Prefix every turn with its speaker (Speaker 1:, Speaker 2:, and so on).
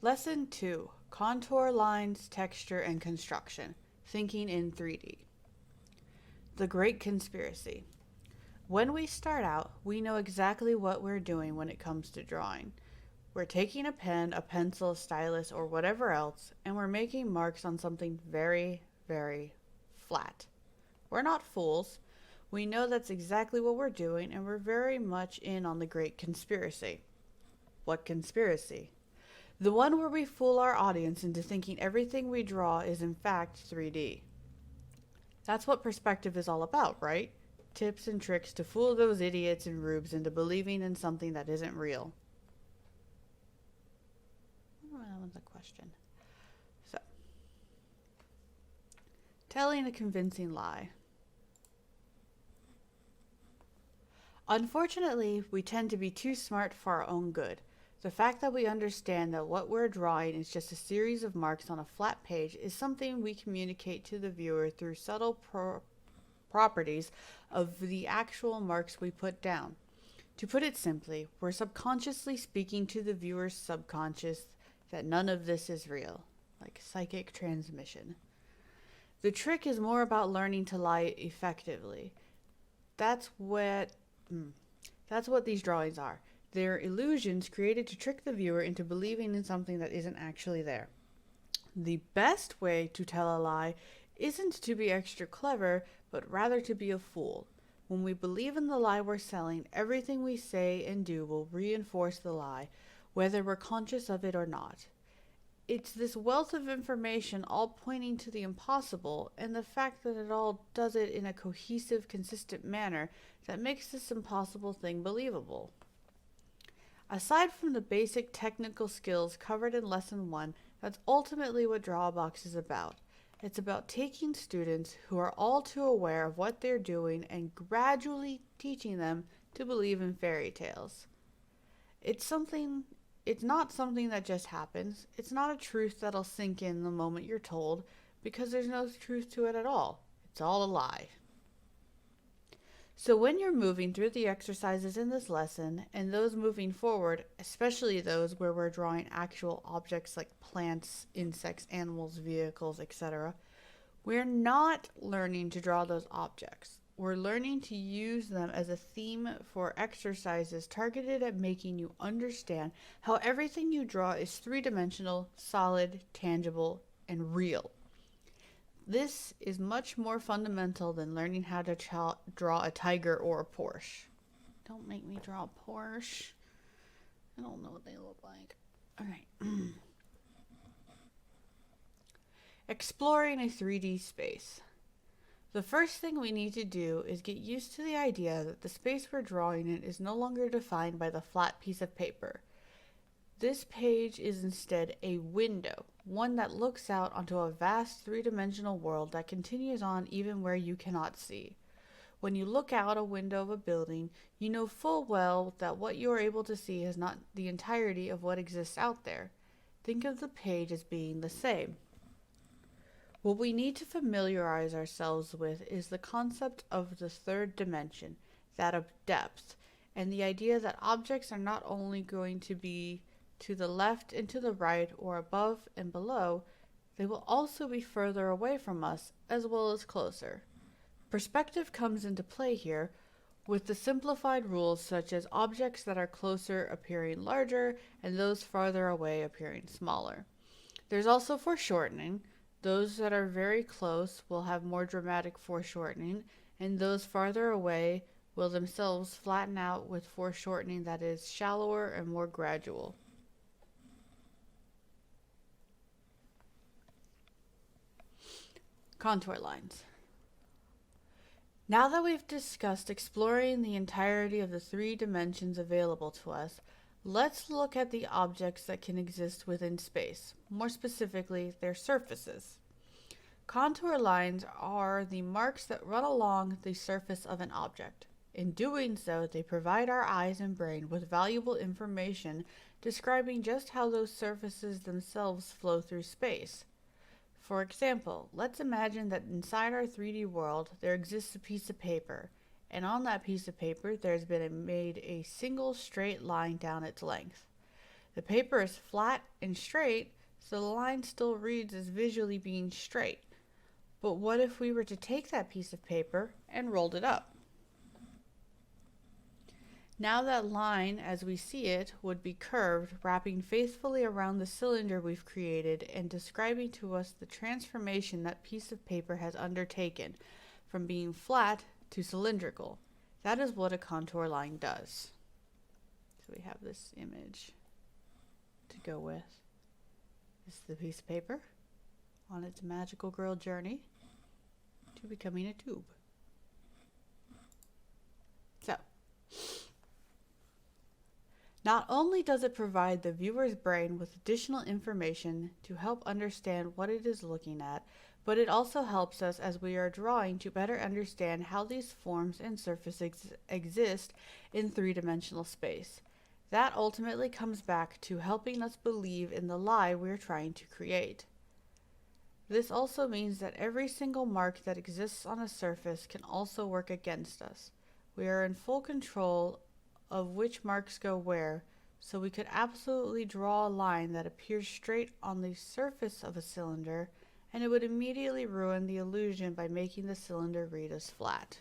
Speaker 1: Lesson 2: Contour Lines, Texture, and Construction. Thinking in 3D. The Great Conspiracy. When we start out, we know exactly what we're doing when it comes to drawing. We're taking a pen, a pencil, a stylus, or whatever else, and we're making marks on something very, very flat. We're not fools. We know that's exactly what we're doing, and we're very much in on the Great Conspiracy. What conspiracy? The one where we fool our audience into thinking everything we draw is in fact 3D. That's what perspective is all about, right? Tips and tricks to fool those idiots and rubes into believing in something that isn't real. Oh, that one's a question. So, telling a convincing lie. Unfortunately, we tend to be too smart for our own good. The fact that we understand that what we're drawing is just a series of marks on a flat page is something we communicate to the viewer through subtle properties of the actual marks we put down. To put it simply, we're subconsciously speaking to the viewer's subconscious that none of this is real, like psychic transmission. The trick is more about learning to lie effectively. That's what these drawings are. They're illusions created to trick the viewer into believing in something that isn't actually there. The best way to tell a lie isn't to be extra clever, but rather to be a fool. When we believe in the lie we're selling, everything we say and do will reinforce the lie, whether we're conscious of it or not. It's this wealth of information all pointing to the impossible, and the fact that it all does it in a cohesive, consistent manner that makes this impossible thing believable. Aside from the basic technical skills covered in Lesson 1, that's ultimately what Drawabox is about. It's about taking students who are all too aware of what they're doing and gradually teaching them to believe in fairy tales. It's not something that just happens. It's not a truth that'll sink in the moment you're told, because there's no truth to it at all. It's all a lie. So when you're moving through the exercises in this lesson, and those moving forward, especially those where we're drawing actual objects like plants, insects, animals, vehicles, etc., we're not learning to draw those objects. We're learning to use them as a theme for exercises targeted at making you understand how everything you draw is three-dimensional, solid, tangible, and real. This is much more fundamental than learning how to draw a tiger or a Porsche. Don't make me draw a Porsche. I don't know what they look like. Alright. Exploring a 3D space. The first thing we need to do is get used to the idea that the space we're drawing in is no longer defined by the flat piece of paper. This page is instead a window, one that looks out onto a vast three-dimensional world that continues on even where you cannot see. When you look out a window of a building, you know full well that what you are able to see is not the entirety of what exists out there. Think of the page as being the same. What we need to familiarize ourselves with is the concept of the third dimension, that of depth, and the idea that objects are not only going to be to the left and to the right or above and below, they will also be further away from us as well as closer. Perspective comes into play here with the simplified rules such as objects that are closer appearing larger and those farther away appearing smaller. There's also foreshortening. Those that are very close will have more dramatic foreshortening, and those farther away will themselves flatten out with foreshortening that is shallower and more gradual. Contour lines. Now that we've discussed exploring the entirety of the three dimensions available to us, let's look at the objects that can exist within space, more specifically, their surfaces. Contour lines are the marks that run along the surface of an object. In doing so, they provide our eyes and brain with valuable information describing just how those surfaces themselves flow through space. For example, let's imagine that inside our 3D world there exists a piece of paper, and on that piece of paper there's been made a single straight line down its length. The paper is flat and straight, so the line still reads as visually being straight. But what if we were to take that piece of paper and rolled it up? Now that line, as we see it, would be curved, wrapping faithfully around the cylinder we've created and describing to us the transformation that piece of paper has undertaken, from being flat to cylindrical. That is what a contour line does. So we have this image to go with. This is the piece of paper on its magical girl journey to becoming a tube. So, not only does it provide the viewer's brain with additional information to help understand what it is looking at, but it also helps us as we are drawing to better understand how these forms and surfaces exist in three-dimensional space. That ultimately comes back to helping us believe in the lie we're trying to create. This also means that every single mark that exists on a surface can also work against us. We are in full control of which marks go where, so we could absolutely draw a line that appears straight on the surface of a cylinder, and it would immediately ruin the illusion by making the cylinder read as flat.